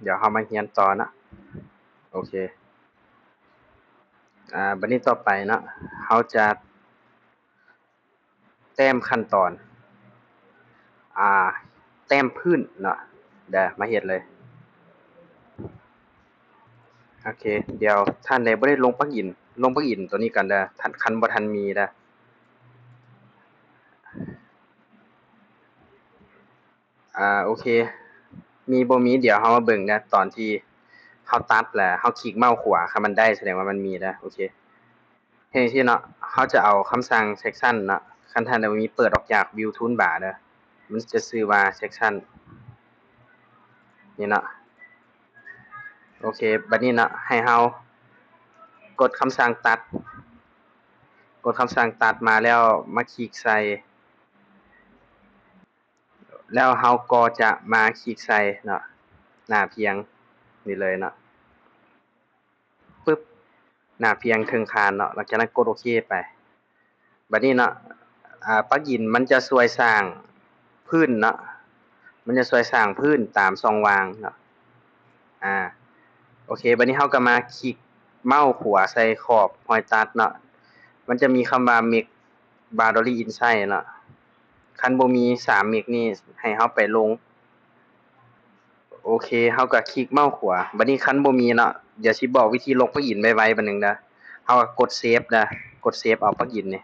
เดี๋ยวเรามาเรียนต่อเนาะโอเคบัดนี้ต่อไปเนาะเราจะแต้มขั้นตอนอ่าแต้มพื้นเนาะเดี๋ยวมาเฮ็ดเลยโอเคเดี๋ยวท่านใดบ่ได้ลงปลั๊กอินตัวนี้กันเด้อท่านคันบ่ทันมีเด้อโอเคมีบ่มีเดี๋ยวเรามาเบิ่งนะตอนที่เราตัดแล้วเราคลิกเมาส์ขวาคันมันได้แสดงว่ามันมีเด้อโอเคเฮ็ดจั่งซี้เนาะเราจะเอาคำสั่ง section เนาะคันท่านใดบ่มีเปิดออกจาก view toolbar เด้อมันจะชื่อว่า section นี่เนาะโอเคบัดนี้เนาะให้เรากดคำสั่งตัดมาแล้วมาคลิกใส่แล้วเราก็จะมาคลิกใส่เนาะหน้าเพียงนี่เลยเนาะปึ๊บหน้าเพียงครึ่งคานเนาะหลังจากนั้นกดโอเคไปบัดนี้เนาะปลั๊กอินมันจะช่วยสร้างพื้นเนาะมันจะช่วยสร้างพื้นตามช่องว่างเนาะโอเคบัดนี้เราก็มาคลิกเมาส์ขวาใส่ขอบรอยตัดเนาะมันจะมีคำว่า make boundary inside เนาะคันบ่มี3เมกนี่ให้เราไปลงโอเคเราก็คลิกเมาส์ขวาบัดนี้คันบ่มีเนาะเดี๋ยวสิบอกวิธีลงปลั๊กอินไวๆบัดนึงเด้อเราก็กดเซฟเด้อกดเซฟเอาปลั๊กอินนี่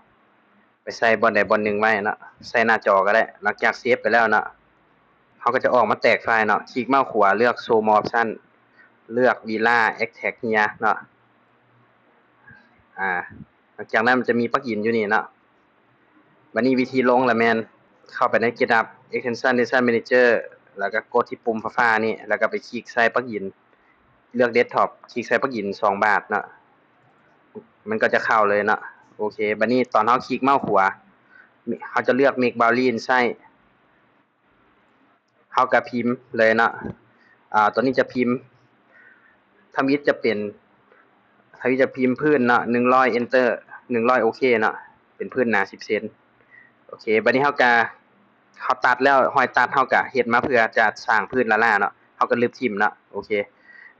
ไปใส่บ่อนใดบ่อนหนึ่งไว้เนาะใส่หน้าจอก็ได้หลังจากเซฟไปแล้วเนาะเราก็จะออกมาแตกไฟล์เนาะคลิกเมาส์ขวาเลือก show more option เลือก Villa Extract here เนาะหลังจากนั้นมันจะมีปลั๊กอินอยู่นี่เนาะบัดนี้วิธีลงล่ะแม่นเข้าไปใน GitHub Extension Design Manager แล้วก็กดที่ปุ่มฟ้าๆนี่แล้วก็ไปคลิกใส่ปลั๊กอินเลือก Desktop คลิกใส่ปลั๊กอิน2บาทเนาะมันก็จะเข้าเลยเนาะโอเคบัดนี้ตอนเราคลิกเมาส์ขวาเราจะเลือก Make boundary inside เราก็พิมพ์เลยเนาะตัวนี้จะพิมพ์ทวิตจะเป็นทวิตจะพิมพ์พื้นเนาะ100 Enter 100โอเคเนาะเป็นพื้นหนา10เซนโอเคบัดนี้เขาตัดแล้วห้อยตัดเฮาก็เฮ็ดมาเพื่อจะสร้างพื้นละล่าเนาะเฮาก็ลึบทิ่มเนาะโอเค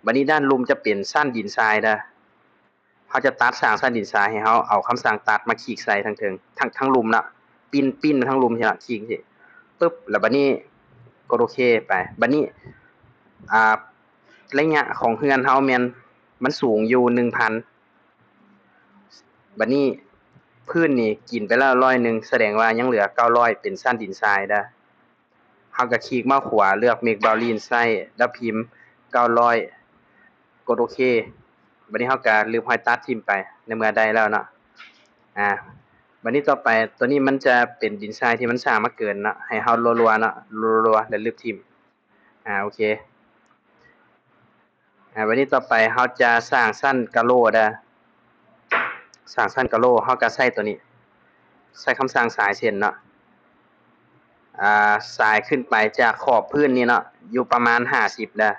บัดนี้ด้านลุ่มจะเป็นชั้นดินทรายเด้อเฮาจะตัดสร้างชั้นดินทรายให้เฮาเอาคำสั่งตัดมาคลิกใส่ทั้งเทิงทั้งลุ่มเนาะปิ้นทั้งลุ่มใช่ล่ะคลิกสิปึ๊บแล้วบัดนี้กดโอเคไปบัดนี้อ่าระยะของเรือนเฮาแม่นมันสูงอยู่ 1,000 บัดนี้พื้นนี่กินไปแล้ว100แสดงว่ายังเหลือ900เป็นชั้นดินทรายเด้อเราก็คลิกเมาส์ขวาเลือก Make boundary inside แล้วพิมพ์900กดโอเคบัดนี้เราก็ลืมห้อยตัดทิ่มไปในเมื่อได้แล้วเนาะบัดนี้ต่อไปตัวนี้มันจะเป็นดินทรายที่มันสร้างมาเกินเนาะให้เรารัวๆเนาะรัวๆแล้วลืมทิ่มโอเคบัดนี้ต่อไปเราจะสร้างชั้นกะโหลเด้อสร้างชั้นกะโหลเราก็ใส่ตัวนี้ใส่คำสั่งสายเส้นเนาะสายขึ้นไปจากขอบพื้นนี่เนาะอยู่ประมาณ50เด้อ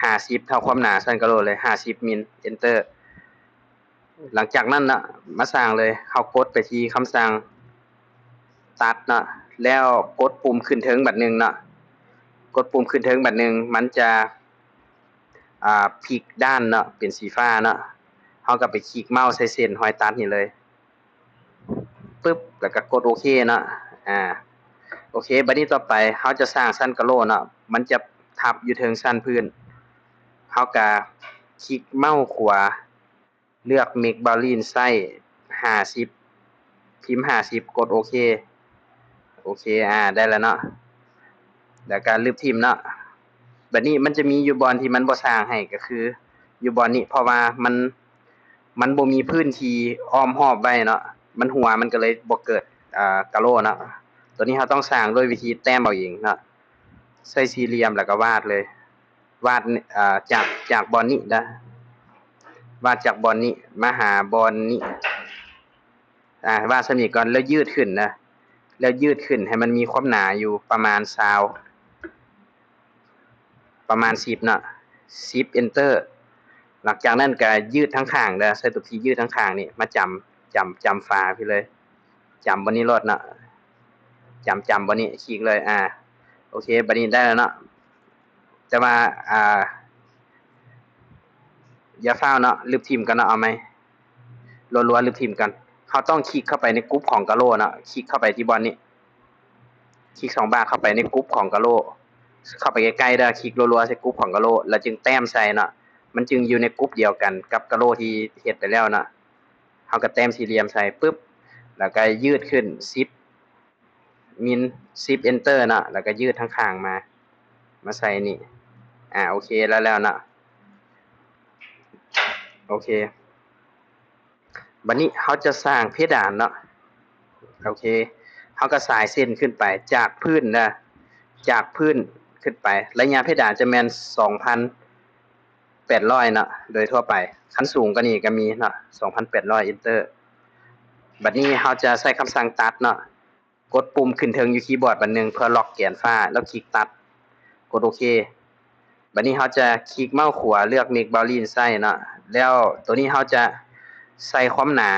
50เท่าความหนาชั้นกะโหลเลย50มิล Enter หลังจากนั้นนะมาสร้างเลยเขากดไปที่คำสั่งตัดเนาะแล้วกดปุ่มขึ้นเทิงบัดนึงเนาะกดปุ่มขึ้นเทิงบัดนึงมันจะพลิกด้านเนาะเป็นสีฟ้าเนาะเขาก็ไปคลิกเมาส์ใส่เส้นห้อยตัดนี่เลยปึ๊บแล้วก็กดโอเคเนาะโอเคบัดนี้ต่อไปเขาจะสร้างชั้นกะโหลเนาะมันจะทับอยู่เทิงชั้นพื้นเขาก็คลิกเมาส์ขวาเลือก Make boundary inside 50พิมพ์50กดโอเคโอเคได้แล้วเนาะแล้วก็ลืบทิ่มเนาะบัดนี้มันจะมีอยู่บอนที่มันบ่สร้างให้ก็คืออยู่บอนนี้เพราะว่ามันบ่มีพื้นที่อ้อมรอบไว้เนาะมันหัวมันก็เลยบ่เกิดกะโหลเนาะตัวนี้เราต้องสร้างด้วยวิธีแต้มเอาเองเนาะใส่สี่เหลี่ยมแล้วก็วาดเลยวาดจากบอนนี้นะวาดจากบอนนี้มาหาบอนนี้วาดสนิทก่อนแล้วยืดขึ้นนะแล้วยืดขึ้นให้มันมีความหนาอยู่ประมาณประมาณ10เนาะ10 Enter หลังจากนั้นก็ยืดทั้งข้างเด้อใส่ตัวที่ยืดทั้งข้างนี่มาจำฝาพี่เลยจำบ่นี้รถเนาะจำบ่นี้คลิกเลยโอเคบัดนี้ได้แล้วเนาะ แต่ว่าอย่าฟ้าวเนาะลืมทิมกันเนาะเอาไหมรัวๆลืมทิมกันเขาต้องคลิกเข้าไปในกรุ๊ปของกะโลเนาะคลิกเข้าไปที่บอลนี้คลิก2 บาทเข้าไปในกรุ๊ปของกะโลเข้าไปใกล้ๆเด้อคลิกรัวๆใส่กรุ๊ปของกะโลแล้วจึงแต้มใส่เนาะมันจึงอยู่ในกรุ๊ปเดียวกันกับกะโลที่เฮ็ดไปแล้วเนาะเฮาก็แต้มสี่เหลี่ยมใส่ปึ๊บแล้วก็ยืดขึ้น10มิล10 enter เนาะแล้วก็ยืดข้างๆมาใส่นี่โอเคแล้วเนาะโอเคบัดนี้เฮาจะสร้างเพดานเนาะโอเคเฮาก็สายเส้นขึ้นไปจากพื้นนะจากพื้นขึ้นไประยะเพดานจะแม่น 2,800 เนาะโดยทั่วไปคันสูงกว่านี้ก็มีเนาะ 2,800 enter บัดนี้เฮาจะใช้คำสั่งตัดเนาะกดปุ่มขึ้นเทิงอยู่คีย์บอร์ดบัดนึงเพื่อล็อกแกนฟ้าแล้วคลิกตัดกดโอเคบัดนี้เฮาจะคลิกเมาส์ขวาเลือก Make Boundary ใส่เนาะแล้วตัวนี้เฮาจะใส่ความหนา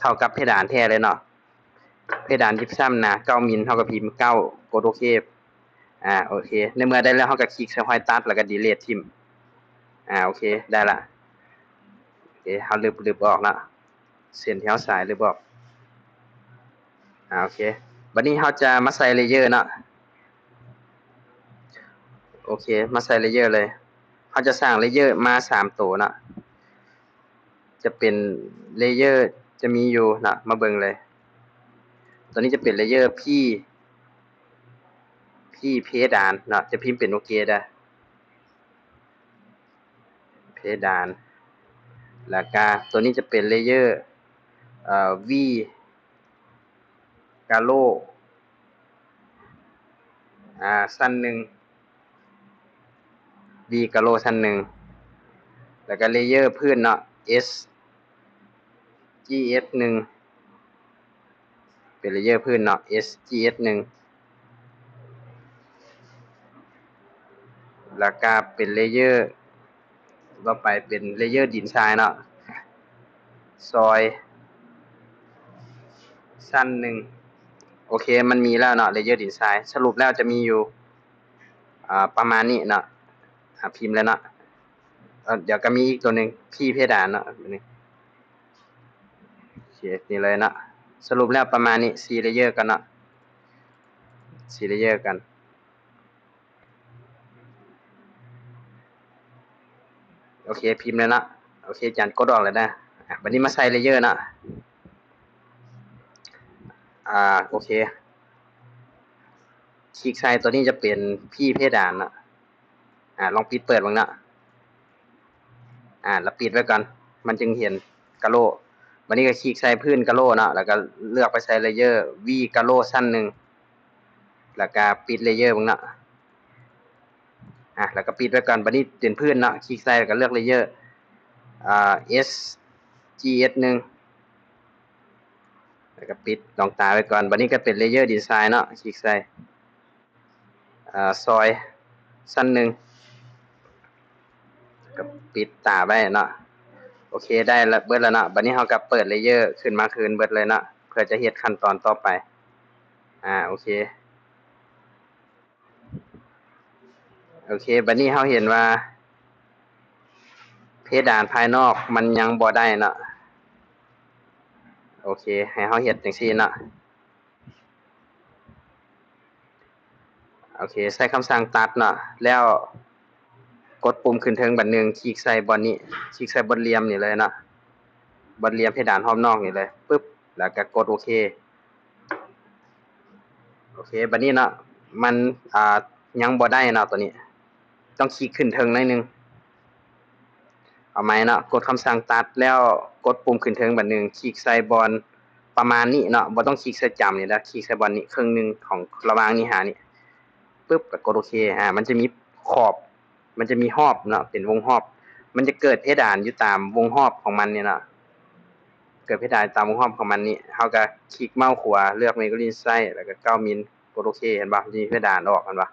เท่ากับเพดานแท้เลยเนาะเพดานยิบซ้ำหนา9มิลเท่ากับพิมพ์9กดโอเคโอเคในเมื่อได้แล้วเฮาก็คลิกใส่ห้อยตัดแล้วก็ delete ทิ่มโอเคได้ละโอเคเฮาลึบออกละเส้นที่เฮาสายลึบออกโอเคบัดนี้เฮาจะมาใส่เลเยอร์เนาะโอเคมาใส่เลเยอร์เลยเฮาจะสร้างเลเยอร์มา3ตัวเนาะจะเป็นเลเยอร์จะมีอยู่นะมาเบิ่งเลยตัวนี้จะเป็นเลเยอร์พี่เพดานเนาะจะพิมพ์เป็นโอเคได้เพดานแล้วก็ตัวนี้จะเป็นเลเยอร์V กาโลสั้นหนึ่ง V กาโลสั้นหนึ่งแล้วก็เลเยอร์พื้นเนาะ S GS 1เป็นเลเยอร์พื้นเนาะ S GS 1แล้วก็เป็นเลเยอร์ต่อไปเป็นเลเยอร์ดินทรายเนาะซอยสั้นหนึ่งโอเคมันมีแล้วเนาะเลเยอร์ดินทรายสรุปแล้วจะมีอยู่ประมาณนี้เนาะพิมพ์แล้วเนาะเดี๋ยวก็มีอีกตัวหนึ่งพี่เพดานเนาะนี่โอเคนี่เลยเนาะสรุปแล้วประมาณนี้4เลเยอร์กันเนาะ4เลเยอร์กันโอเคพิมพ์แล้วเนาะโอเคจานกดออกเลยนะวันนี้มาใส่เลเยอร์เนาะโอเคคลิกใส่ตัวนี้จะเป็นพี่เพดานเนาะลองปิดเปิดบ้างเนาะแล้วปิดไว้ก่อนมันจึงเห็นกะโลวันนี้ก็คลิกใส่พื้นกะโลเนาะแล้วก็เลือกไปใส่เลเยอร์ V กะโลสั้นหนึ่งแล้วก็ปิดเลเยอร์บ้างเนาะแล้วก็ปิดไว้ก่อนบัดนี้เป็นพื้นเนาะคลิกใส่แล้วก็เลือกเลเยอร์S GS 1แล้วก็ปิดลองตาไว้ก่อนบัดนี้ก็เป็นเลเยอร์ดีไซน์เนาะคลิกใส่ซอยสั้นหนึ่งก็ปิดตาไว้เนาะโอเคได้แล้วเบิดแล้วเนาะบัดนี้เฮาก็เปิดเลเยอร์ขึ้นมาคืนเบิดเลยเนาะเพื่อจะเฮ็ดขั้นตอนต่อไปโอเคบัดนี้เฮาเห็นว่าเพดานภายนอกมันยังบ่ได้เนาะโอเคให้เฮาเฮ็ดจังซี่เนาะโอเคใส่คำสั่งตัดเนาะแล้วกดปุ่มขึ้นเทิงบัดนึงคลิกใส่บอนนี้คลิกใส่บนเหลี่ยมนี่เลยเนาะบนเหลี่ยมเพดานรอบนอกนี่เลยปึ๊บแล้วก็กดโอเคบัดนี้เนาะมันยังบ่ได้เนาะตัวนี้ต้องคลิกขึ้นเทิงหน่อยนึงเอาไหมเนาะกดคำสั่งตัดแล้วกดปุ่มขึ้นเทิงบัดนึงคลิกใส่บอลประมาณนี้เนาะบ่ต้องคลิกใส่จำนี่นะคลิกใส่บอลนี้ครึ่งนึงของระหว่างนี้หานี่ปึ๊บก็กดโอเคมันจะมีขอบมันจะมีรอบเนาะเป็นวงรอบมันจะเกิดเพดานอยู่ตามวงรอบของมันนี่เนาะเกิดเพดานตามวงรอบของมันนี่เฮาก็คลิกเมาส์ขวาเลือก Memory Size แล้วก็9มิลกดโอเคเห็นบ่มีเพดานออกเห็นบ่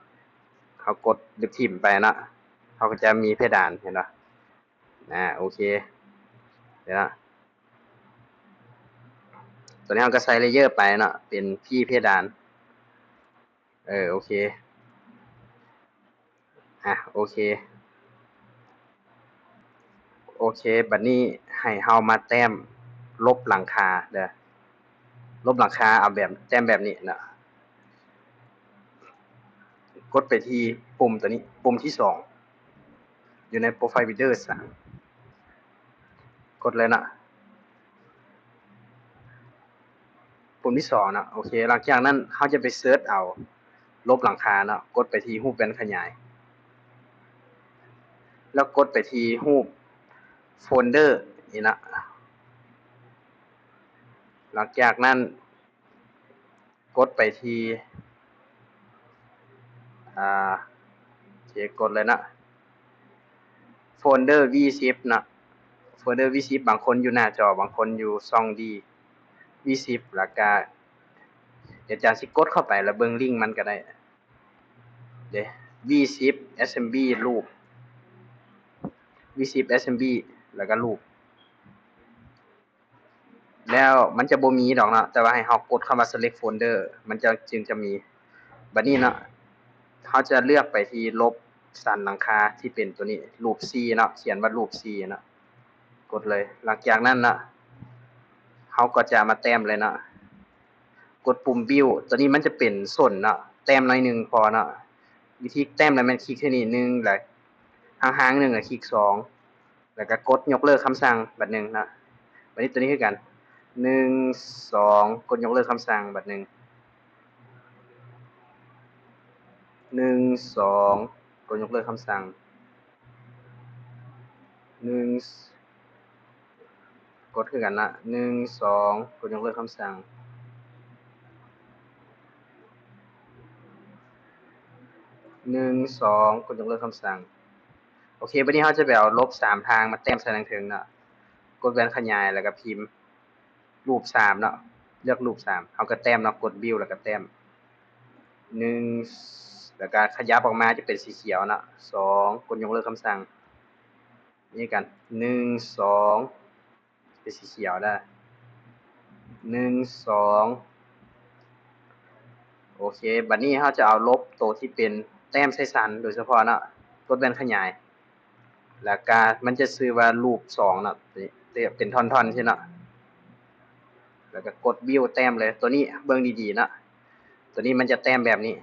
เฮากดลึกทิ่มไปเนาะเฮาก็จะมีเพดานเห็นบ่โอเคเดี๋ยวนะตัวนี้เฮาก็ใส่เลเยอร์ไปเนาะเป็นพี่เพดานโอเค โอเคบัดนี้ให้เฮามาแต้มลบหลังคาเด้อลบหลังคาเอาแบบแต้มแบบนี้นะกดไปที่ปุ่มตัวนี้ปุ่มที่2อยู่ใน Profile Builder 3กดเลยนะปุ่มที่2นะโอเคหลังจากนั้นเฮาจะไปเซิร์ชเอาลบหลังคานะกดไปที่รูปแว่นขยายแล้วกดไปที่รูปโฟลเดอร์นี่นะหลังจากนั้นกดไปที่กดเลยนะโฟลเดอร์ V10 นะโฟลเดอร์ V10 บางคนอยู่หน้าจอบางคนอยู่ช่องดี V10 แล้วก็เดี๋ยวจะสิกดเข้าไปแล้วเบิ่งลิงก์มันก็ได้เด้ V10 Assembly รูป V10 Assembly แล้วก็รูปแล้วมันจะบ่มีดอกเนาะแต่ว่าให้เฮากดคำว่า select folder มันจะจึงจะมีบัดนี้เนาะเฮาจะเลือกไปที่ลบสันหลังคาที่เป็นตัวนี้รูป C เนาะเขียนว่ารูป C เนาะกดเลยหลังจากนั้นนะเฮาก็จะมาแต้มเลยเนาะกดปุ่ม build ตัวนี้มันจะเป็นส้นเนาะแต้มหน่อยนึงพอเนาะวิธีแต้มแล้วมันคลิกแค่นี้นึงแล้วห่างๆนึงคลิก2แล้วก็กดยกเลิกคำสั่งบัดนึงนะบัดนี้ตัวนี้คือกัน1 2กดยกเลิกคำสั่งบัดนึง1 2กดยกเลิกคำสั่ง1กดคือกันนะ1 2กดยกเลิกคำสั่ง1 2กดยกเลิกคำสั่งโอเคบัดนี้เฮาจะไปเอาลบ3ทางมาแต้มใส่ทางถึงเนาะกดแว่นขยายแล้วก็พิมพ์รูป3เนาะเลือกรูป3เฮาก็แต้มเนาะกด build แล้วก็แต้ม1แล้วก็ขยับออกมาจะเป็นสีเขียวเนาะ2กดยกเลิกคำสั่งนี่กัน1 2เป็นสีเขียวได้1 2โอเคบัดนี้เฮาจะเอาลบตัวที่เป็นแต้มใส่สันโดยเฉพาะเนาะกดแว่นขยายแล้วก็มันจะชื่อว่ารูป2เนาะเป็นท่อนๆใช่เนาะแล้วก็กด view แต้มเลยตัวนี้เบิ่งดีๆเนาะตัวนี้มันจะแต้มแบบนี้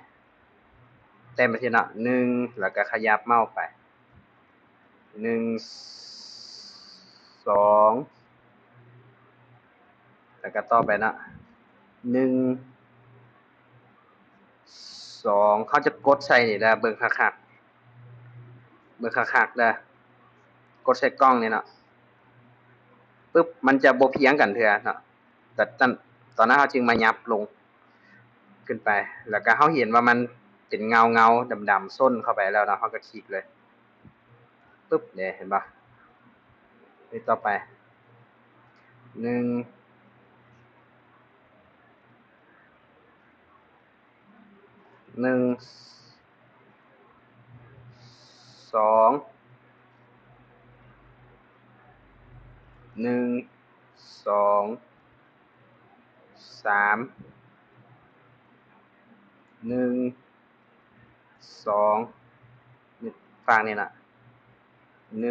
แต้มไปที่เนาะ1แล้วก็ขยับเมาส์ไป1 2แล้วก็ต่อไปนะ1 2เขาจะกดใส่นี่แหละเบิ่งคักๆเบิ่งคักๆเด้อกดใส่กล้องนี่เนาะปึ๊บมันจะบ่เพียงกันเทื่อเนาะแต่ตอนนั้นเฮาจึงมายับลงขึ้นไปแล้วก็เฮาเห็นว่ามันเป็นเงาๆดำๆส้นเข้าไปแล้วเนาะเฮาก็คลิกเลยปึ๊บเนี่ยเห็นบ่นี่ต่อไป1 1 2 1 2 3 1 2นี่ฝั่งนี่น่ะ1 2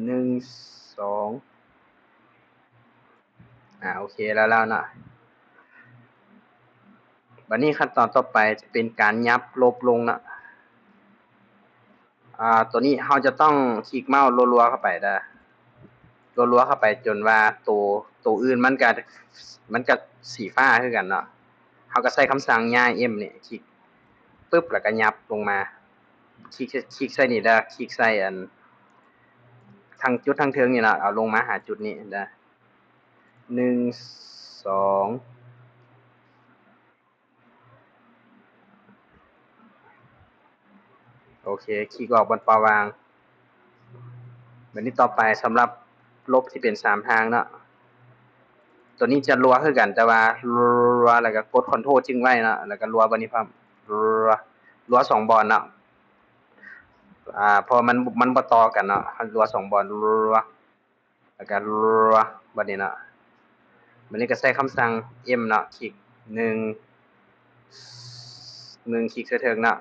1 2โอเคแล้วน่ะบัดนี้ขั้นตอนต่อไปจะเป็นการยับลบลงนะตัวนี้เราจะต้องคลิกเมาส์รัวๆเข้าไปเด้อรัวๆเข้าไปจนว่าตัวอื่นมันก็สีฟ้าคือกันเนาะเราก็ใช้คำสั่งย้าย M นี่คลิกปึ๊บแล้วก็ยับลงมาคลิกใส่นี่เด้อคลิกใส่อันทางจุดทางเทิงนี่ล่ะเอาลงมาหาจุดนี้เด้อ1 2โอเคคลิกออกบนปาวางบัดนี้ต่อไปสำหรับลบที่เป็น3ทางเนาะตัวนี้จะรัวคือกันแต่ว่ารัวแล้วก็กด Ctrl จึงไว้เนาะแล้วก็รัวบัดนี้พร้อมรัว2บอนเนาะพอมันบ่ต่อกันเนาะรัว2บอนรัวแล้วก็รัวบัดนี้เนาะ วันนี้ก็ใส่คำสั่ง m เนาะคลิก1คลิกใส่เทิงเนาะ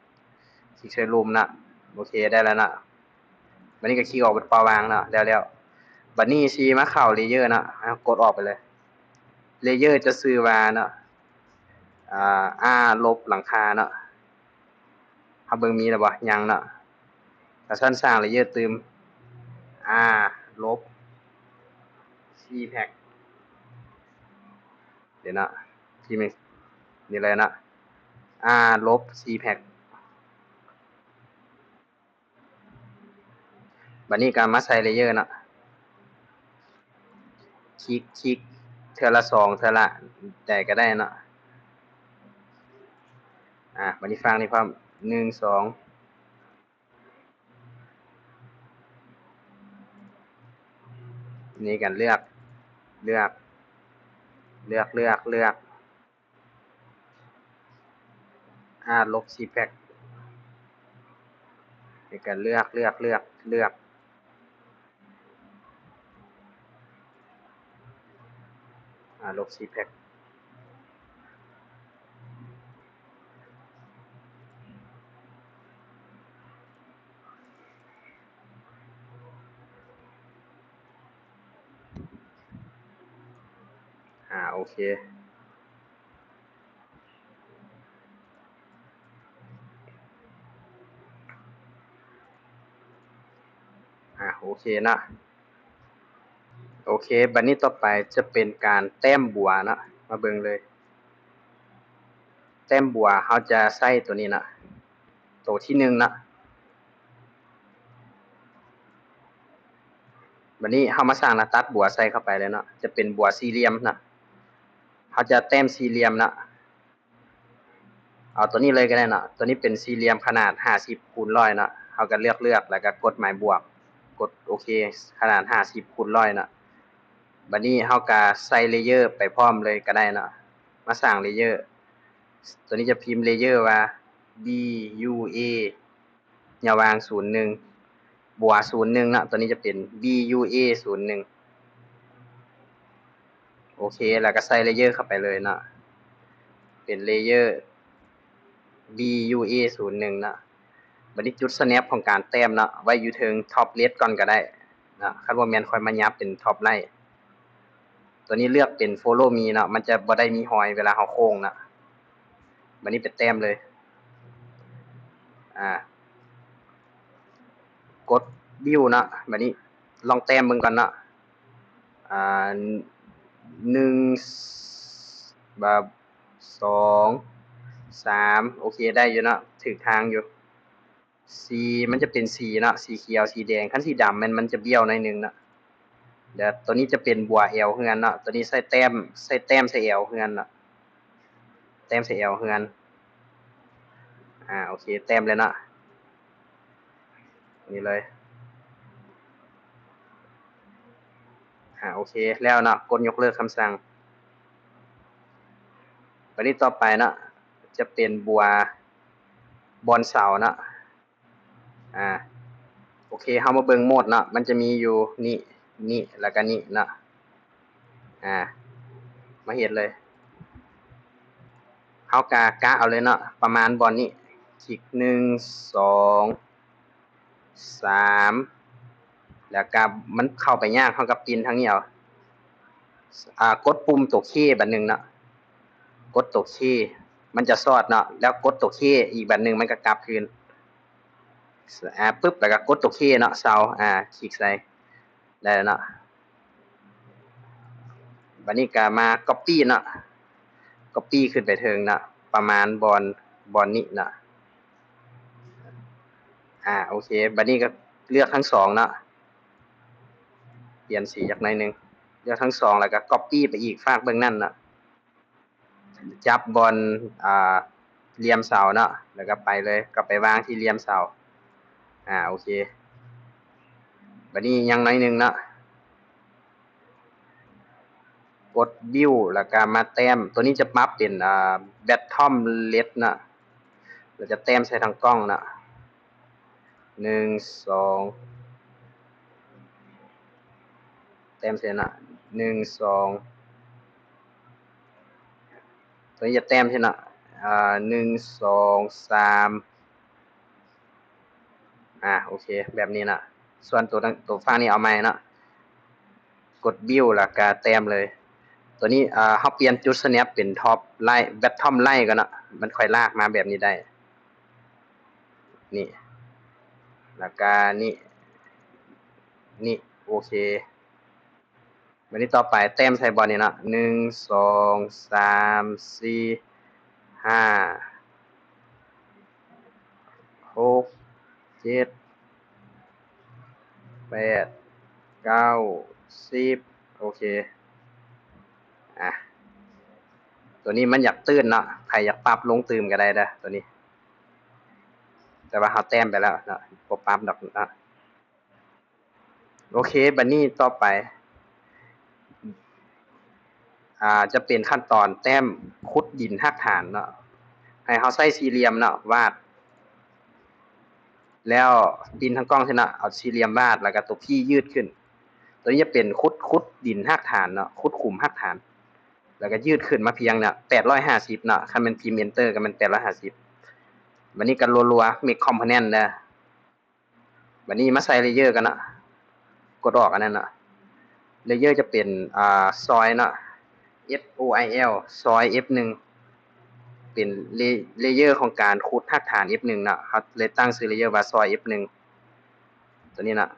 2คลิกใส่รูมเนาะโอเคได้แล้วเนาะวันนี้ก็คลิกออกเป็นปาวางเนาะแล้วบัดนี้สิมาเข้าเลเยอร์เนาะกดออกไปเลยเลเยอร์จะชื่อว่าเนาะลบหลังคาเนาะเฮาเบิ่งมีแล้วบ่ยังเนาะถ้าซั่นสร้างเลเยอร์ตืมลบ cpack เดี๋ยวนะที่มันนี่เลยนะลบ cpack บัดนี้ก็มาใส่เลเยอร์นะคลิกเทื่อละ2เทื่อละแต่ก็ได้นะบัดนี้ฟังนี่พร้อม1 2นี่กันเลือกลบ cpack นี่ก็เลือกลบ cpack โอเคโอเคนะโอเคบัดนี้ต่อไปจะเป็นการแต้มบัวนะมาเบิ่งเลยแต้มบัวเฮาจะใส่ตัวนี้นะตัวที่1นะบัดนี้เฮามาสร้างหน้าตัดบัวใส่เข้าไปเลยเนาะจะเป็นบัวสี่เหลี่ยมนะเฮาจะแต้มสี่เหลี่ยมนะเอาตัวนี้เลยก็ได้นะตัวนี้เป็นสี่เหลี่ยมขนาด50คูณ100นะเฮาก็เลือกแล้วก็กดหมายบวกกดโอเคขนาด50คูณ100นะบัดนี้เฮาก็ใส่เลเยอร์ไปพร้อมเลยก็ได้นะมาสร้างเลเยอร์ตัวนี้จะพิมพ์เลเยอร์ว่า BUA อย่าวาง01บัว01นะตัวนี้จะเป็น BUA 01โอเคแล้วก็ใส่เลเยอร์เข้าไปเลยนะเป็นเลเยอร์ BUA 01นะบัดนี้จุด snap ของการแต้มนะไว้อยู่ถึง top left ก่อนก็ได้นะคันบ่แม่นค่อยมายับเป็น top right ตัวนี้เลือกเป็น follow me นะมันจะบ่ได้มีรอยเวลาเฮาโค้งนะบัดนี้ไปแต้มเลยกด view นะบัดนี้ลองแต้มเบิ่งก่อนนะ1แบบ2 3โอเคได้อยู่นะถูกทางอยู่สีมันจะเป็นสีนะสีเขียวสีแดงคันสีดำมันจะเบี้ยวหน่อยนึงนะเดี๋ยวตัวนี้จะเป็นบัว L เฮือนนะตัวนี้ใส่แต้มใส่ L เฮือนนะแต้มใส่ L เฮือนโอเคแต้มเลยนะนี่เลยโอเคแล้วนะกดยกเลิกคำสั่งบัดนี้ต่อไปนะจะเป็นบัวบอนเสานะโอเคเฮามาเบิ่งโหมดนะมันจะมีอยู่นี่แล้วก็นี่นะมาเฮ็ดเลยเฮากะเอาเลยเนาะประมาณบอนนี้คลิก1 2 3แล้วก็มันเข้าไปยากเฮาก็ปีนทางนี้เอากดปุ่มตัว K บัดนึงเนาะกดตัว K มันจะซอดเนาะแล้วกดตัว K อีกบัดนึงมันก็กลับคืนปึ๊บแล้วก็กดตัว K เนาะเซาคลิกใส่ได้แล้วเนาะบัดนี้ก็มา copy เนาะ copy ขึ้นไปเทิงเนาะประมาณบอนนี้เนาะโอเคบัดนี้ก็เลือกทั้ง2เนาะเปลี่ยนสีจักหน่อยนึงเลือกทั้ง2แล้วก็ copy ไปอีกฝากเบิ่งนั่นเนาะจับบอนเหลี่ยมเสาเนาะแล้วก็ไปเลยก็ไปวางที่เหลี่ยมเสาโอเคบัดนี้ยังน้อยนึงเนาะกด view แล้วก็มาแต้มตัวนี้จะปรับเป็นbottom left นะเราจะแต้มใส่ทางกล้องนะ1 2แต้มใส่นะ 1 2ตัวนี้จะแต้มใช่เนาะ1 2 3โอเคแบบนี้นะส่วนตัวฝั่งนี้เอาใหม่เนาะกดบิวแล้วก็แต้มเลยตัวนี้เฮาเปลี่ยนจุด snap เป็น top line bottom line ก่อนเนาะมันค่อยลากมาแบบนี้ได้นี่แล้วก็นี่โอเควันนี้ต่อไปแต้มใส่บอลนี่เนาะ1 2 3 4 5 6 7 8 9 10โอเคตัวนี้มันอยากตื้นเนาะใครอยากปรับลงตื่มก็ได้เด้อตัวนี้แต่ว่าเฮาแต้มไปแล้วเนาะบ่ปรับดอกเนาะโอเคบัดนี้ต่อไปจะเป็นขั้นตอนแต้มขุดดินรากฐานเนาะให้เฮาใช้สี่เหลี่ยมเนาะวาดแล้วดินทั้งกล้องใช่เนาะเอาสี่เหลี่ยมวาดแล้วก็ตัวพี่ยืดขึ้นตัวนี้จะเป็นขุดดินรากฐานเนาะขุดขุมรากฐานแล้วก็ยืดขึ้นมาเพียงเนี่ย850เนาะคันมันพิมพ์ enter ก็มัน850บัดนี้ก็รัวๆ make component เด้อบัดนี้มาใส่เลเยอร์กันเนาะกดออกอันนั้นเนาะเลเยอร์จะเป็นซอยเนาะ SOIL ซอย F1 เป็นเลเยอร์ของการขุดรากฐาน F1 เนาะครับเลยตั้งชื่อเลเยอร์ว่าซอย F1 ตัวนี้เนาะ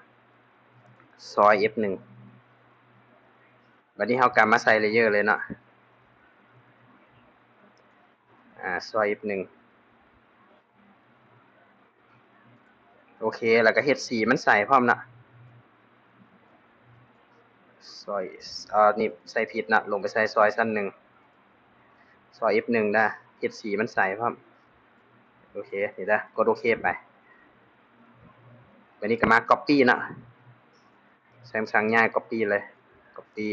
ซอย F1 บัดนี้เฮาก็มาใส่เลเยอร์เลยเนาะซอย F1 โอเคแล้วก็เฮ็ดสีมันใส่พร้อมเนาะซอยนี่ใส่ผิดนะลงไปใส่ซอยสั้นหนึ่งซอย F1 ได้เฮ็ดสีมันใส่พร้อมโอเคนี่นะกดโอเคไปวันนี้ก็มา copy นะใช้สั่งง่าย copy เลย copy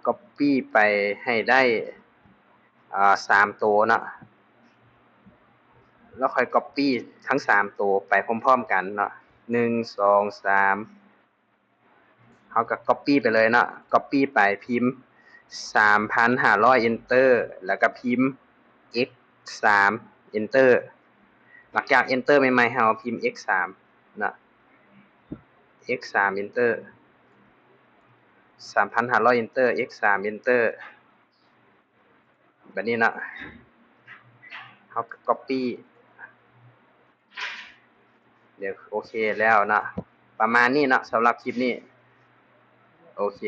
copy ไปให้ได้3ตัวเนาะแล้วค่อย copy ทั้ง3ตัวไปพร้อมๆกันเนาะ1 2 3เฮาก็ copy ไปเลยเนาะ copy ไปพิมพ์ 3,500 enter แล้วก็พิมพ์ x 3 enter หลังจาก enter ใหม่ๆเฮาพิมพ์ x 3เนาะ x 3 enter 3,500 enter x 3 enter แบบนี้เนาะเฮาก็ copy เดี๋ยวโอเคแล้วเนาะประมาณนี้เนาะสำหรับคลิปนี้โอเค